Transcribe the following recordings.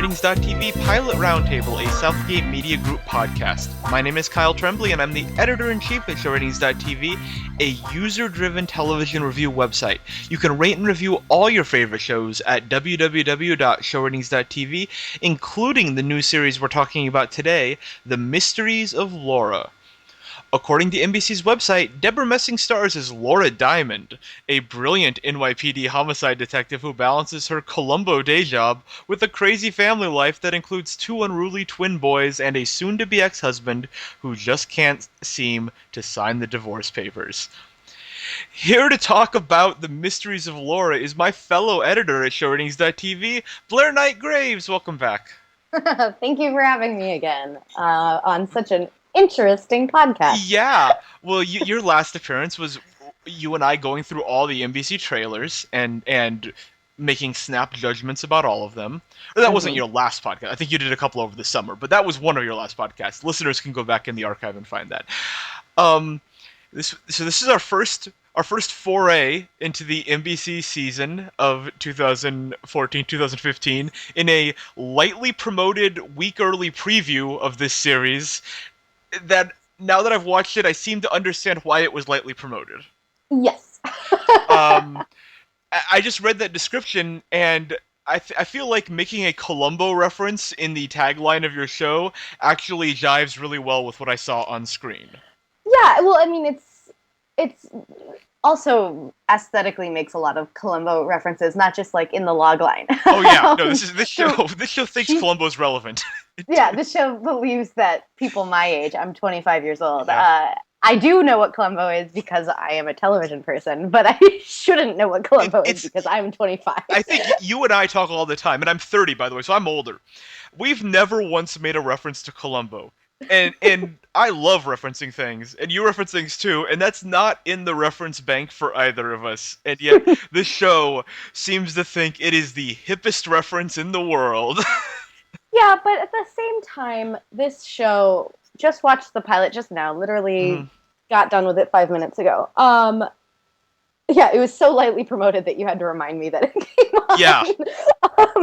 ShowRatings.tv Pilot Roundtable, a Southgate Media Group podcast. My name is Kyle Tremblay, and I'm the editor-in-chief at ShowRatings.tv, a user-driven television review website. You can rate and review all your favorite shows at www.showratings.tv, including the new series we're talking about today, The Mysteries of Laura. According to NBC's website, Debra Messing stars as Laura Diamond, a brilliant NYPD homicide detective who balances her Columbo day job with a crazy family life that includes two unruly twin boys and a soon-to-be ex-husband who just can't seem to sign the divorce papers. Here to talk about The Mysteries of Laura is my fellow editor at ShowRatings.tv, Blair Knight Graves. Welcome back. Thank you for having me again on such an interesting podcast. Yeah. Well, your last appearance was you and I going through all the NBC trailers and making snap judgments about all of them. Or that wasn't your last podcast. I think you did a couple over the summer, but that was one of your last podcasts. Listeners can go back in the archive and find that. This is our first foray into the NBC season of 2014-2015 in a lightly promoted week-early preview of this series that, now that I've watched it, I seem to understand why it was lightly promoted. Yes. I just read that description, and I feel like making a Columbo reference in the tagline of your show actually jives really well with what I saw on screen. Yeah, well, I mean, it's also aesthetically makes a lot of Columbo references, not just like in the logline. Oh yeah, no, this show thinks Columbo's relevant. Yeah, this show believes that people my age, I'm 25 years old, Yeah. I do know what Columbo is because I am a television person, but I shouldn't know what Columbo is because I'm 25. I think you and I talk all the time, and I'm 30, by the way, so I'm older. We've never once made a reference to Columbo. And I love referencing things, and you reference things too, and that's not in the reference bank for either of us. And yet, this show seems to think it is the hippest reference in the world. Yeah, but at the same time, this show, just watched the pilot just now, literally got done with it 5 minutes ago. Yeah, it was so lightly promoted that you had to remind me that it came on. Yeah.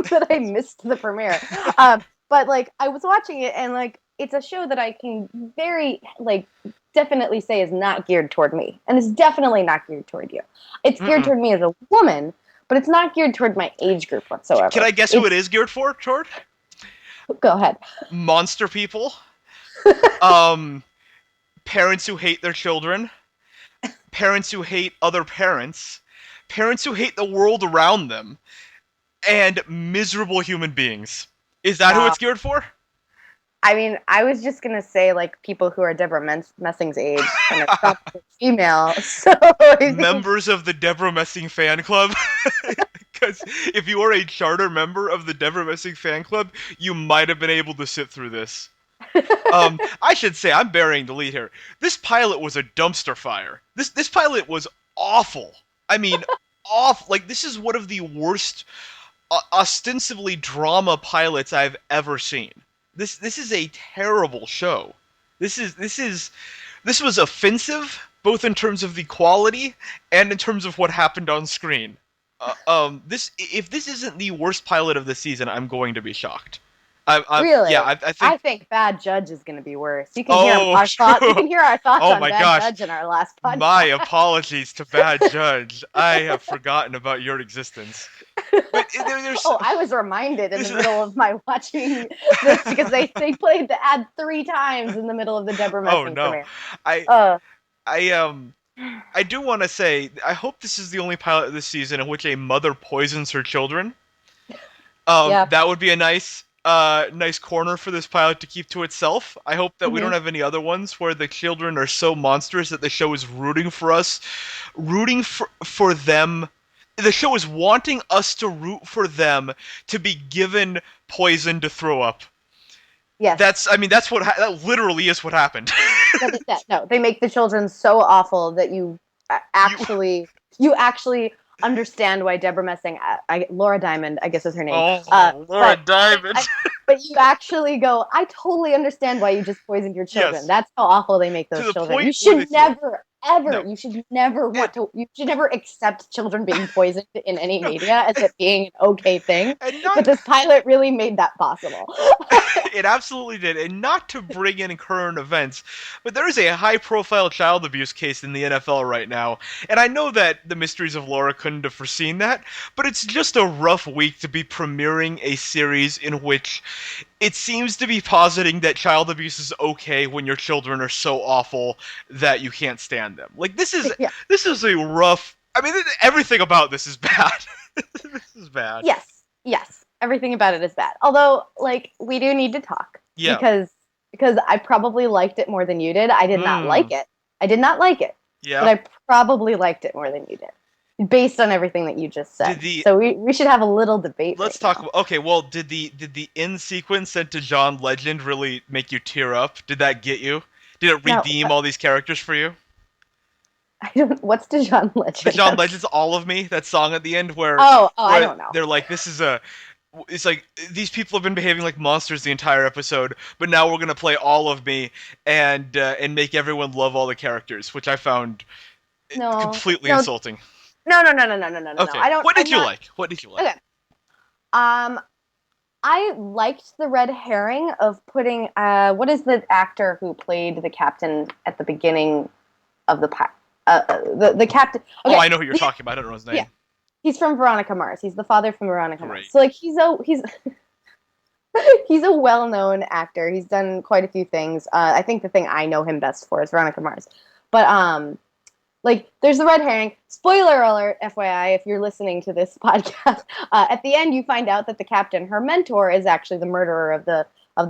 That I missed the premiere. But, like, I was watching it, and, like, it's a show that I can very, like, definitely say is not geared toward me. And it's definitely not geared toward you. It's geared toward me as a woman, but it's not geared toward my age group whatsoever. Can I guess who it is geared toward? Go ahead. Monster people. Parents who hate their children. Parents who hate other parents. Parents who hate the world around them. And miserable human beings. Is that who it's geared for? I mean, I was just going to say, like, people who are Debra Messing's age and are probably female, so... Members of the Debra Messing fan club? Because if you are a charter member of the Debra Messing fan club, you might have been able to sit through this. I should say, I'm burying the lead here. This pilot was a dumpster fire. This pilot was awful. I mean, awful. Like, this is one of the worst, ostensibly drama pilots I've ever seen. This is a terrible show. This was offensive, both in terms of the quality and in terms of what happened on screen. If this isn't the worst pilot of the season, I'm going to be shocked. Really? Yeah, I think Bad Judge is going to be worse. You can hear our thoughts. You can hear our thoughts on Bad Judge in our last podcast. My apologies to Bad Judge. I have forgotten about your existence. But I was reminded in the middle of my watching this because they played the ad 3 times in the middle of the Debra Messing premiere. I do want to say, I hope this is the only pilot of this season in which a mother poisons her children. That would be a nice corner for this pilot to keep to itself. I hope that we don't have any other ones where the children are so monstrous that the show is rooting for them. The show is wanting us to root for them to be given poison to throw up. Yes. That literally is what happened. No, they make the children so awful that you actually understand why Debra Messing, Laura Diamond, I guess is her name. Laura Diamond. But you actually I totally understand why you just poisoned your children. Yes. That's how awful they make those children. You should never, ever. No. You should never you should never accept children being poisoned in any media as it being an okay thing. And But this pilot really made that possible. it absolutely did. And not to bring in current events, but there is a high-profile child abuse case in the NFL right now. And I know that the Mysteries of Laura couldn't have foreseen that, but it's just a rough week to be premiering a series in which it seems to be positing that child abuse is okay when your children are so awful that you can't stand them. Like this is a rough. I mean, everything about this is bad. This is bad. Yes. Everything about it is bad. Although, like, we do need to talk. Yeah. Because I probably liked it more than you did. I did not like it. I did not like it. Yeah. But I probably liked it more than you did, based on everything that you just said. So we should have a little debate. Let's talk about. Okay, well, did the end sequence sent to John Legend really make you tear up? Did that get you? Did it redeem all these characters for you? I don't. What's the John Legend? The John Legend's "All of Me," that song at the end where where I don't know. They're like, this is a. It's like these people have been behaving like monsters the entire episode, but now we're gonna play "All of Me" and make everyone love all the characters, which I found completely insulting. No. Okay. I don't. What did you like? What did you like? Okay. I liked the red herring of putting. What is the actor who played the captain at the beginning of the captain? Okay. Oh, I know who you're talking about. I don't know his name. Yeah. He's from Veronica Mars. He's the father from Veronica Great. Mars. So like he's he's a well-known actor. He's done quite a few things. I think the thing I know him best for is Veronica Mars. But like there's the red herring. Spoiler alert, FYI, if you're listening to this podcast, at the end you find out that the captain, her mentor, is actually the murderer of the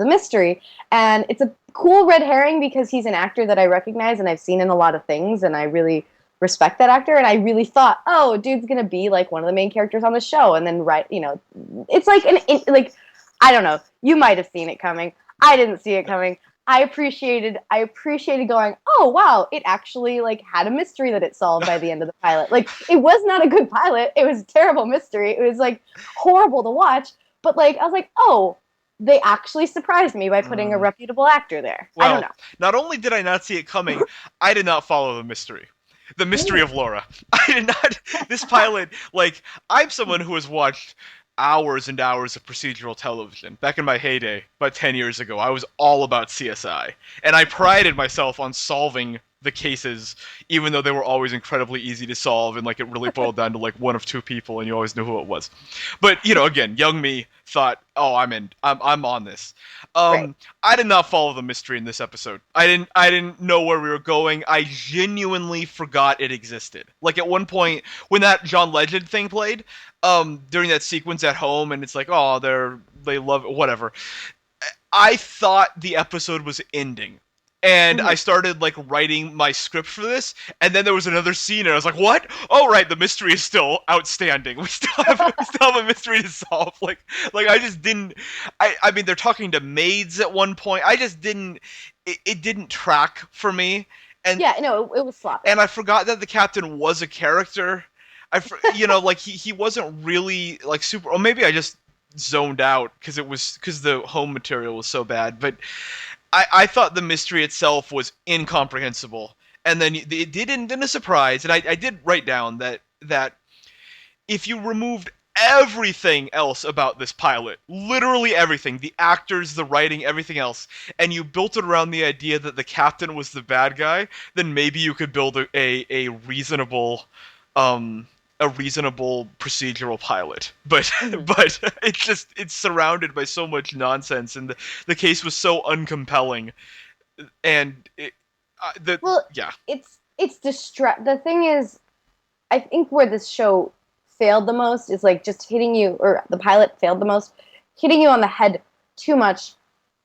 mystery. And it's a cool red herring because he's an actor that I recognize and I've seen in a lot of things, and I really respect that actor. And I really thought, oh, dude's gonna be like one of the main characters on the show. And then it's like like I don't know. You might have seen it coming. I didn't see it coming. I appreciated going, oh wow, it actually like had a mystery that it solved by the end of the pilot. Like it was not a good pilot. It was a terrible mystery. It was like horrible to watch. But like I was like, oh, they actually surprised me by putting a reputable actor there. Well, I don't know. Not only did I not see it coming, I did not follow the mystery. The Mystery of Laura. I did not. This pilot, like, I'm someone who has watched hours and hours of procedural television. Back in my heyday, about 10 years ago, I was all about CSI. And I prided myself on solving the cases, even though they were always incredibly easy to solve, and like it really boiled down to like one of two people, and you always knew who it was. But again, young me thought, "Oh, I'm on this." Right. I did not follow the mystery in this episode. I didn't know where we were going. I genuinely forgot it existed. Like at one point when that John Legend thing played, during that sequence at home, and it's like, oh, they love it, whatever. I thought the episode was ending. And I started like writing my script for this, and then there was another scene, and I was like, "What? Oh, right, the mystery is still outstanding. We still have a mystery to solve." Like I just didn't. I mean, they're talking to maids at one point. I just didn't. It didn't track for me. And yeah, no, it was sloppy. And I forgot that the captain was a character. Like he wasn't really like super. Or maybe I just zoned out because the home material was so bad, but. I thought the mystery itself was incomprehensible, and then it did end in a surprise. And I did write down that if you removed everything else about this pilot, literally everything, the actors, the writing, everything else, and you built it around the idea that the captain was the bad guy, then maybe you could build a reasonable procedural pilot, but it's surrounded by so much nonsense, and the case was so uncompelling, and it's the thing is, I think where this show failed the most is like just hitting you, or the pilot failed the most, hitting you on the head too much,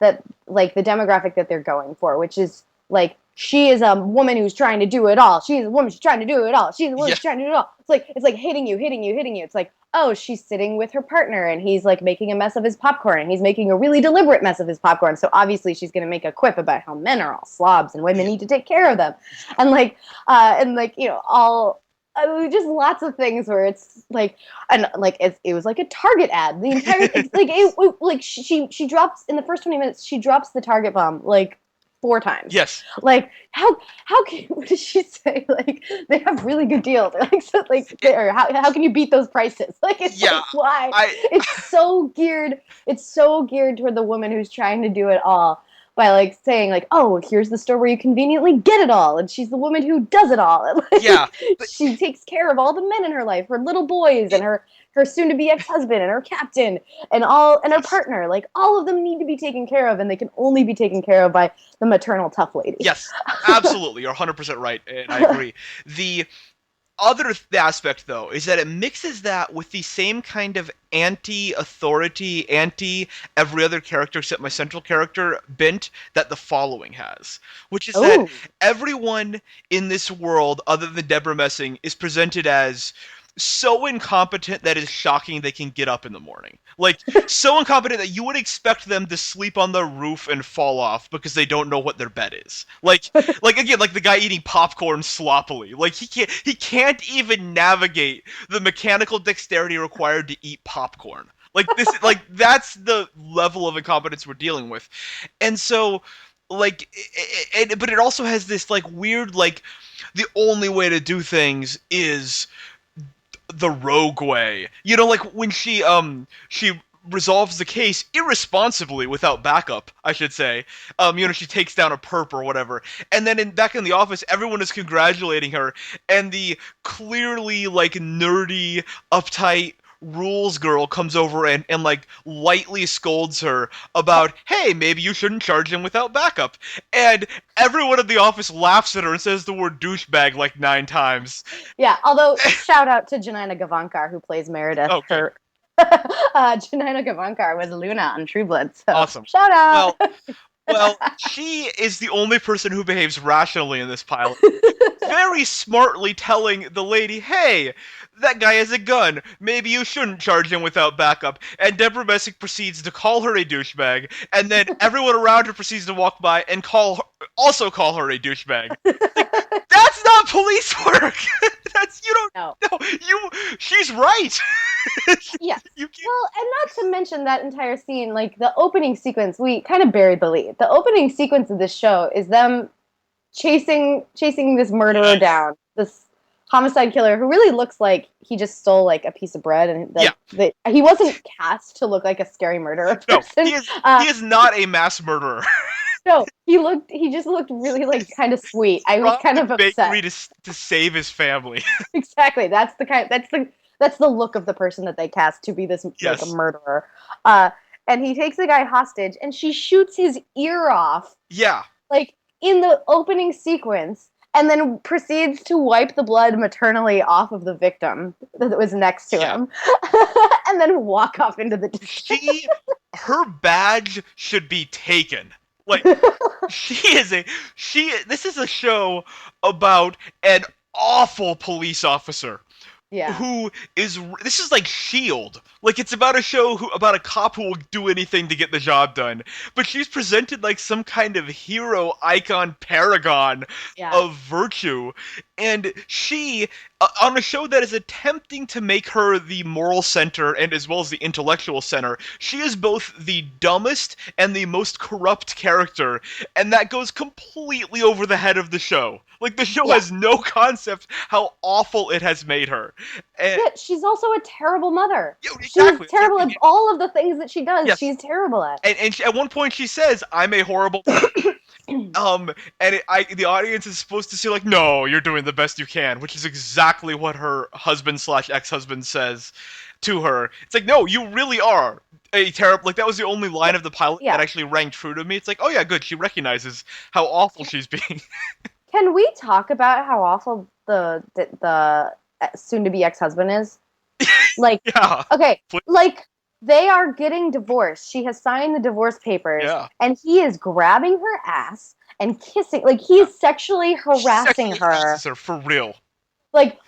that like the demographic that they're going for, which is like, she is a woman who's trying to do it all. She's a woman, she's trying to do it all. She's a woman, she's trying to do it all. It's like hitting you. It's like, oh, she's sitting with her partner and he's like making a mess of his popcorn, and he's making a really deliberate mess of his popcorn. So obviously she's going to make a quip about how men are all slobs and women need to take care of them. And just lots of things where it's like, and like it was like a Target ad. The entire, it's like she drops in the first 20 minutes. She drops the Target bomb like 4 times. Yes. Like how can what did she say? Like they have really good deals. Or like so, like or how can you beat those prices? Like it's Yeah. like why? It's so geared. It's so geared toward the woman who's trying to do it all by like saying like, oh, here's the store where you conveniently get it all, and she's the woman who does it all. And, like, Yeah. she takes care of all the men in her life, her little boys, and her soon-to-be ex-husband, and her captain, and her partner. Like all of them need to be taken care of, and they can only be taken care of by the maternal tough lady. Yes, absolutely. You're 100% right, and I agree. The other aspect, though, is that it mixes that with the same kind of anti-authority, anti-every other character except my central character bent that the following has. Which is that everyone in this world, other than Deborah Messing, is presented as so incompetent that it's shocking they can get up in the morning. Like, so incompetent that you would expect them to sleep on the roof and fall off because they don't know what their bed is. Like again, like the guy eating popcorn sloppily. Like he can't even navigate the mechanical dexterity required to eat popcorn. Like this, like that's the level of incompetence we're dealing with. And so, like, but it also has this like weird, like, the only way to do things is the rogue way. You know, like when she resolves the case irresponsibly without backup, I should say. You know, she takes down a perp or whatever. And then back in the office, everyone is congratulating her, and the clearly like nerdy, uptight rules girl comes over and like lightly scolds her about, hey, maybe you shouldn't charge him without backup. And everyone in the office laughs at her and says the word douchebag like 9 times. Yeah, although shout out to Janina Gavankar who plays Meredith. Okay. Janina Gavankar was Luna on True Blood. So awesome. Shout out. Well, she is the only person who behaves rationally in this pilot. Very smartly telling the lady, hey, that guy has a gun. Maybe you shouldn't charge him without backup. And Deborah Messing proceeds to call her a douchebag, and then everyone around her proceeds to walk by and also call her a douchebag. Like, that's not police work. You don't know. She's right. Yeah. Well, and not to mention that entire scene, like the opening sequence, we kind of buried the lead. The opening sequence of this show is them chasing this murderer down, this homicide killer who really looks like he just stole like a piece of bread, and he wasn't cast to look like a scary murderer person. No, he is not a mass murderer. No, he just looked really like kind of sweet. I was kind of upset. Bakery to save his family. Exactly. That's the look of the person that they cast to be this like a murderer. And he takes the guy hostage, and she shoots his ear off. Yeah. Like in the opening sequence, and then proceeds to wipe the blood maternally off of the victim that was next to him, and then walk off into the distance. Her badge should be taken. Like, this is a show about an awful police officer. Yeah. This is like S.H.I.E.L.D. Like, it's about a show about a cop who will do anything to get the job done. But she's presented like some kind of hero icon paragon of virtue. And she, on a show that is attempting to make her the moral center and as well as the intellectual center, she is both the dumbest and the most corrupt character. And that goes completely over the head of the show. Like, the show has no concept how awful it has made her. And she's also a terrible mother. Yeah, exactly. She's terrible at all of the things that she does. Yes. She's terrible at. And at one point she says, "I'm a horrible." And the audience is supposed to say like, "No, you're doing the best you can," which is exactly what her husband/ex-husband says to her. It's like, "No, you really are a terrible." Like, that was the only line of the pilot that actually rang true to me. It's like, oh yeah, good. She recognizes how awful she's being. Can we talk about how awful the soon-to-be ex-husband is? Like, okay, like, they are getting divorced. She has signed the divorce papers, and he is grabbing her ass and kissing. Like, he is sexually harassing her. For real. Like,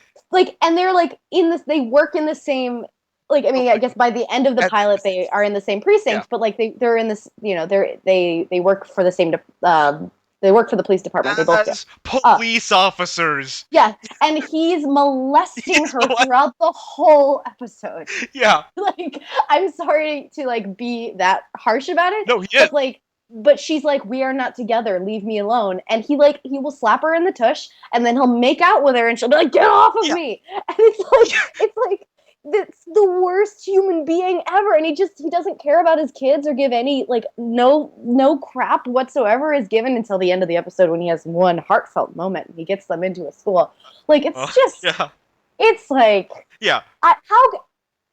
and they're like in this. They work in the same. Like, I mean, I guess by the end of the pilot, they are in the same precinct, but like they're in this. You know, they work for the same. They work for the police department. They both do. Police officers. Yeah, and he's molesting her throughout the whole episode. Yeah. Like, I'm sorry to like be that harsh about it. No, he is. But like, but she's like, we are not together, leave me alone. And he will slap her in the tush, and then he'll make out with her, and she'll be like, get off of Yeah. me. And it's like that's the worst human being ever. And he doesn't care about his kids or give any, like, no crap whatsoever is given until the end of the episode, when he has one heartfelt moment and he gets them into a school. Like, it's just, Yeah. it's like, Yeah. how,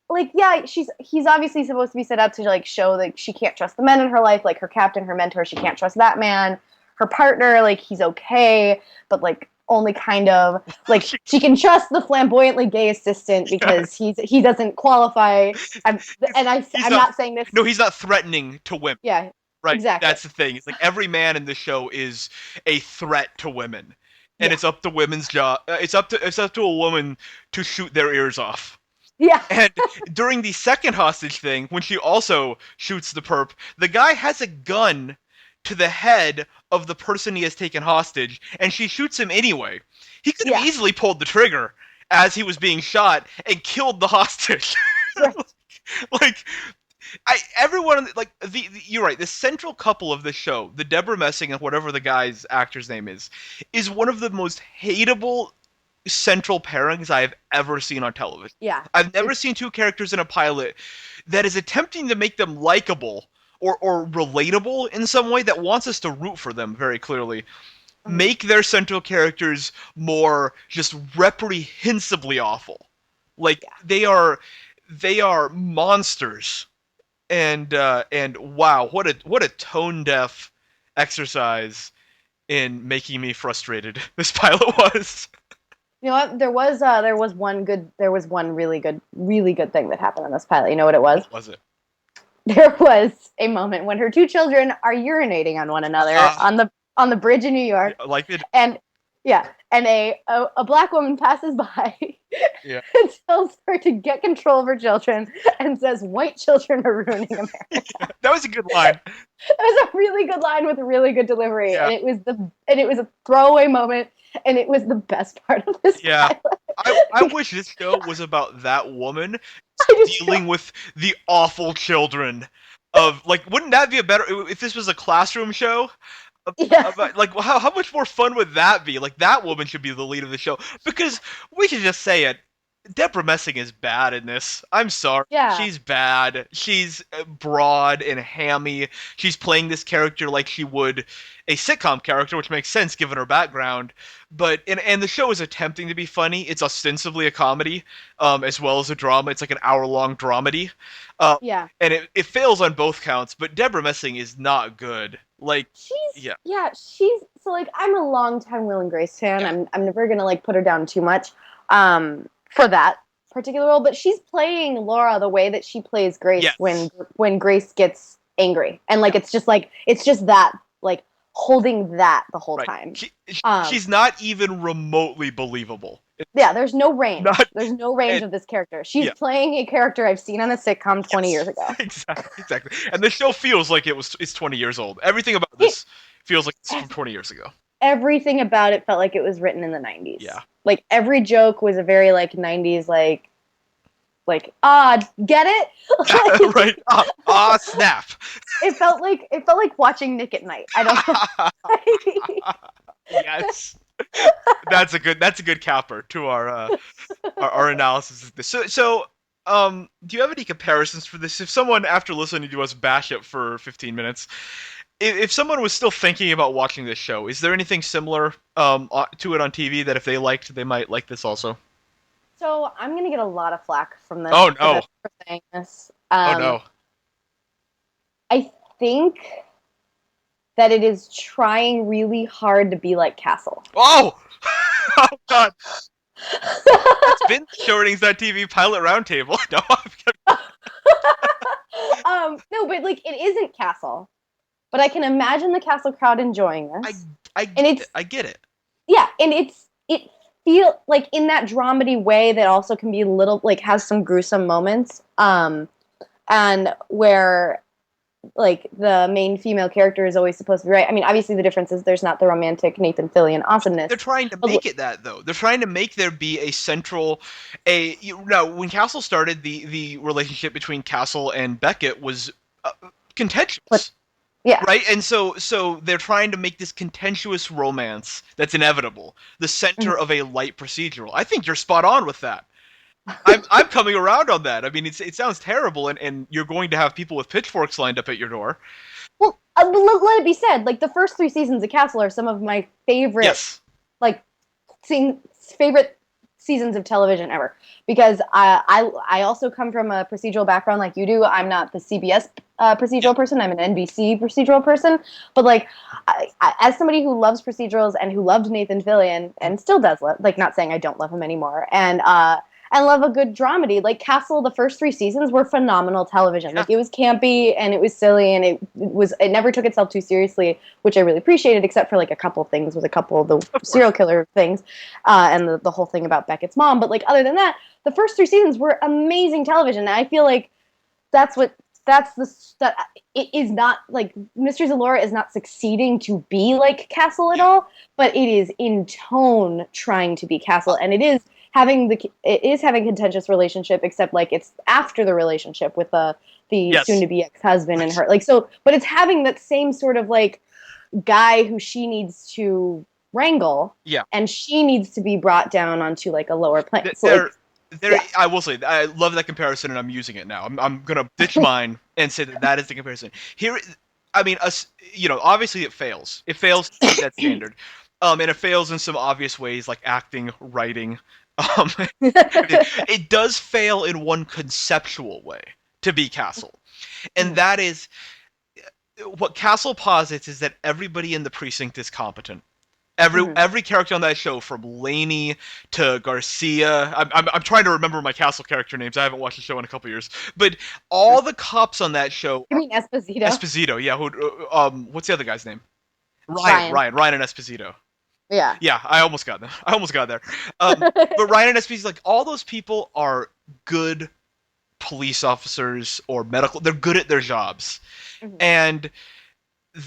like, yeah, he's obviously supposed to be set up to, like, show that she can't trust the men in her life, like her captain, her mentor, she can't trust that man. Her partner, like, he's okay, but, like, only kind of, like, she can trust the flamboyantly gay assistant because he doesn't qualify. I'm not saying this. No, he's not threatening to women. Yeah, Right. exactly. That's the thing. It's like every man in the show is a threat to women, and Yeah. it's up to women's job. It's up to a woman to shoot their ears off. Yeah, And during the second hostage thing, when she also shoots the perp, the guy has a gun to the head of the person he has taken hostage, and she shoots him anyway. He could have Yeah. easily pulled the trigger as he was being shot and killed the hostage. right. Like, everyone, like, you're right. The central couple of the show, the Deborah Messing and whatever the guy's actor's name is one of the most hateable central pairings I have ever seen on television. Yeah, I've never seen two characters in a pilot that is attempting to make them likable or relatable in some way, that wants us to root for them very clearly. Make their central characters more just reprehensibly awful. Like, they are monsters. And wow, what a tone deaf exercise in making me frustrated this pilot was. You know what? There was one really good thing that happened on this pilot. You know what it was? What was it? There was a moment when her two children are urinating on one another on the bridge in New York, Like it. and yeah, and a black woman passes by Yeah. and tells her to get control of her children and says, "White children are ruining America." That was a good line. It was a really good line with a really good delivery, Yeah. and it was a throwaway moment, and it was the best part of this Yeah. pilot. I wish this show was about that woman I just dealing with the awful children of, like, wouldn't that be a better, if this was a classroom show? yeah. About, like, how much more fun would that be? Like, that woman should be the lead of the show, because we should just say it. Deborah Messing is bad in this. I'm sorry. Yeah. She's bad. She's broad and hammy. She's playing this character like she would a sitcom character, which makes sense given her background. But and the show is attempting to be funny. It's ostensibly a comedy, as well as a drama. It's like an hour-long dramedy. Yeah. And it fails on both counts, but Deborah Messing is not good. Like, She's so, like, I'm a longtime Will and Grace fan. Yeah. I'm never gonna, like, put her down too much for that particular role, but she's playing Laura the way that she plays Grace Yes. when Grace gets angry, and, like, it's just that, like, holding that the whole right. time. She's not even remotely believable. Yeah, there's no range. Not- There's no range of this character. She's Yeah. playing a character I've seen on a sitcom 20 years ago. Exactly. And the show feels like it's 20 years old. Everything about this feels like it's from 20 years ago. Everything about it felt like it was written in the 90s. Yeah. Like, every joke was a very, like, 90s, like, get it? Like, Right. Snap. it felt like watching Nick at Night. I don't know. Yes. That's a good capper to our analysis of this. So do you have any comparisons for this? If someone, after listening to us bash it for 15 minutes, if someone was still thinking about watching this show, is there anything similar to it on TV that if they liked, they might like this also? So I'm gonna get a lot of flack from this. Oh, no. For saying this. Oh no. I think that it is trying really hard to be like Castle. Oh! Oh god. It's been Shortings.tv pilot roundtable. No, No, but, like, it isn't Castle. But I can imagine the Castle crowd enjoying this. I get it. Yeah, and it feel like, in that dramedy way that also can be a little, like, has some gruesome moments, and where, like, the main female character is always supposed to be right. I mean, obviously the difference is there's not the romantic Nathan Fillion awesomeness. They're trying to make it that, though. They're trying to make there be a central, when Castle started, the relationship between Castle and Beckett was contentious. Yeah. Right? And so they're trying to make this contentious romance that's inevitable the center of a light procedural. I think you're spot on with that. I'm coming around on that. I mean, it sounds terrible, and you're going to have people with pitchforks lined up at your door. Well, let it be said, like the first 3 seasons of Castle are some of my favorite, Yes. like, favorite seasons of television ever. Because I also come from a procedural background like you do. I'm not the CBS procedural person. I'm an NBC procedural person. But like, as somebody who loves procedurals and who loved Nathan Fillion and still does love, like, not saying I don't love him anymore, and love a good dramedy. Like Castle, the first 3 seasons were phenomenal television. Yeah. Like it was campy and it was silly and it never took itself too seriously, which I really appreciated, except for like a couple things with a couple of the serial killer things, and the whole thing about Beckett's mom. But like other than that, the first 3 seasons were amazing television. And I feel like that it is not like Mysteries of Laura is not succeeding to be like Castle at all, but it is in tone trying to be Castle, and it is having contentious relationship, except like it's after the relationship with the soon to be ex-husband and her, like, so, but it's having that same sort of like guy who she needs to wrangle, and she needs to be brought down onto like a lower plane. So I will say, I love that comparison, and I'm using it now. I'm gonna ditch mine and say that is the comparison. Here, I mean, obviously it fails. It fails to meet that standard, and it fails in some obvious ways, like acting, writing. It does fail in one conceptual way to be Castle, and that is what Castle posits is that everybody in the precinct is competent. Every character on that show, from Laney to Garcia. I'm trying to remember my Castle character names. I haven't watched the show in a couple years, but all the cops on that show. You mean Esposito? Esposito, yeah. What's the other guy's name? Ryan and Esposito. Yeah. Yeah, I almost got there. But Ryan and Esposito, like, all those people are good police officers or medical. They're good at their jobs, and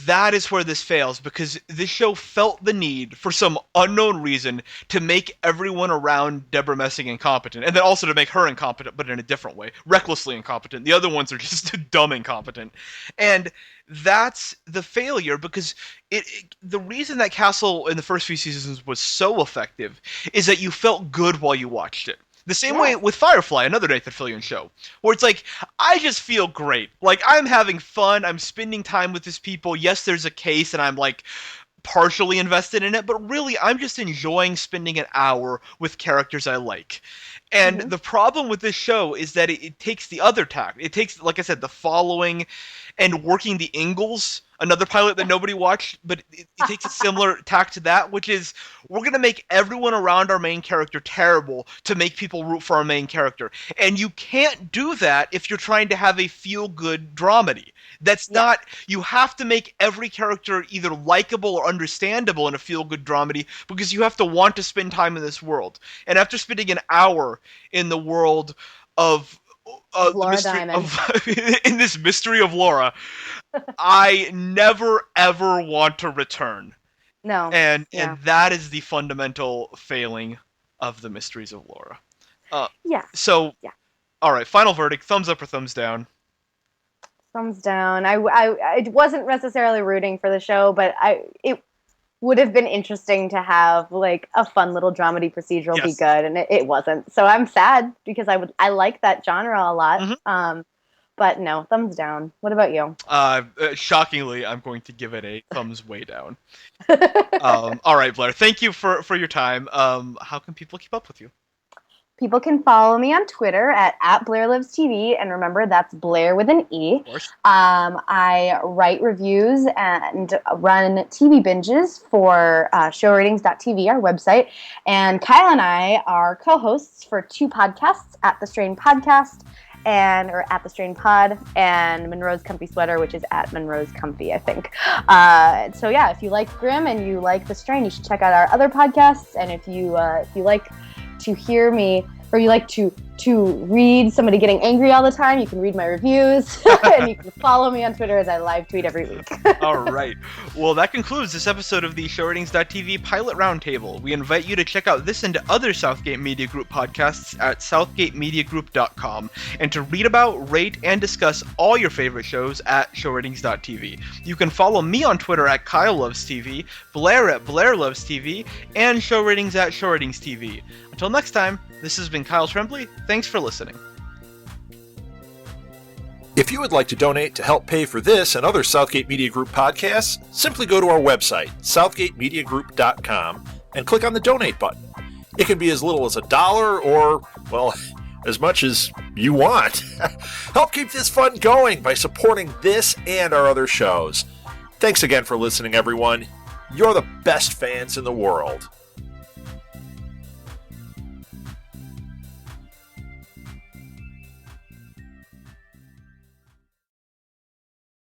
that is where this fails, because this show felt the need, for some unknown reason, to make everyone around Deborah Messing incompetent, and then also to make her incompetent, but in a different way, recklessly incompetent. The other ones are just dumb incompetent, and that's the failure, because the reason that Castle in the first few seasons was so effective is that you felt good while you watched it. The same way with Firefly, another Nathan Fillion show, where it's like, I just feel great. Like, I'm having fun, I'm spending time with these people. Yes, there's a case, and I'm like partially invested in it, but really, I'm just enjoying spending an hour with characters I like. And the problem with this show is that it takes the other tack. It takes, like I said, the following and working the Ingalls, another pilot that nobody watched, but it takes a similar tack to that, which is, we're going to make everyone around our main character terrible to make people root for our main character. And you can't do that if you're trying to have a feel-good dramedy. That's not, you have to make every character either likable or understandable in a feel-good dramedy, because you have to want to spend time in this world. And after spending an hour in the world of Laura Diamond. in this Mystery of Laura, I never ever want to return. No. And that is the fundamental failing of the Mysteries of Laura. So, all right, final verdict: thumbs up or thumbs down? Thumbs down. I wasn't necessarily rooting for the show, but it would have been interesting to have like a fun little dramedy procedural be good, and it wasn't. So I'm sad, because I like that genre a lot. But no, thumbs down. What about you? Shockingly, I'm going to give it a thumbs way down. All right, Blair, thank you for your time. How can people keep up with you? People can follow me on Twitter at BlairLivesTV, and remember, that's Blair with an E. Of course. I write reviews and run TV binges for showratings.tv, our website, and Kyle and I are co-hosts for 2 podcasts, At the Strain Podcast, or At the Strain Pod, and Monroe's Comfy Sweater, which is at Monroe's Comfy, I think. So yeah, if you like Grimm and you like The Strain, you should check out our other podcasts, and if you like to hear me or you like to read somebody getting angry all the time, you can read my reviews, and you can follow me on Twitter as I live tweet every week. All right. Well, that concludes this episode of the ShowRatings.tv Pilot Roundtable. We invite you to check out this and other Southgate Media Group podcasts at southgatemediagroup.com, and to read about, rate, and discuss all your favorite shows at ShowRatings.tv. You can follow me on Twitter at KyleLovesTV, Blair at BlairLovesTV, and ShowRatings at ShowRatingsTV. Until next time, this has been Kyle Tremblay. Thanks for listening. If you would like to donate to help pay for this and other Southgate Media Group podcasts, simply go to our website, southgatemediagroup.com, and click on the donate button. It can be as little as $1 or, well, as much as you want. Help keep this fun going by supporting this and our other shows. Thanks again for listening, everyone. You're the best fans in the world.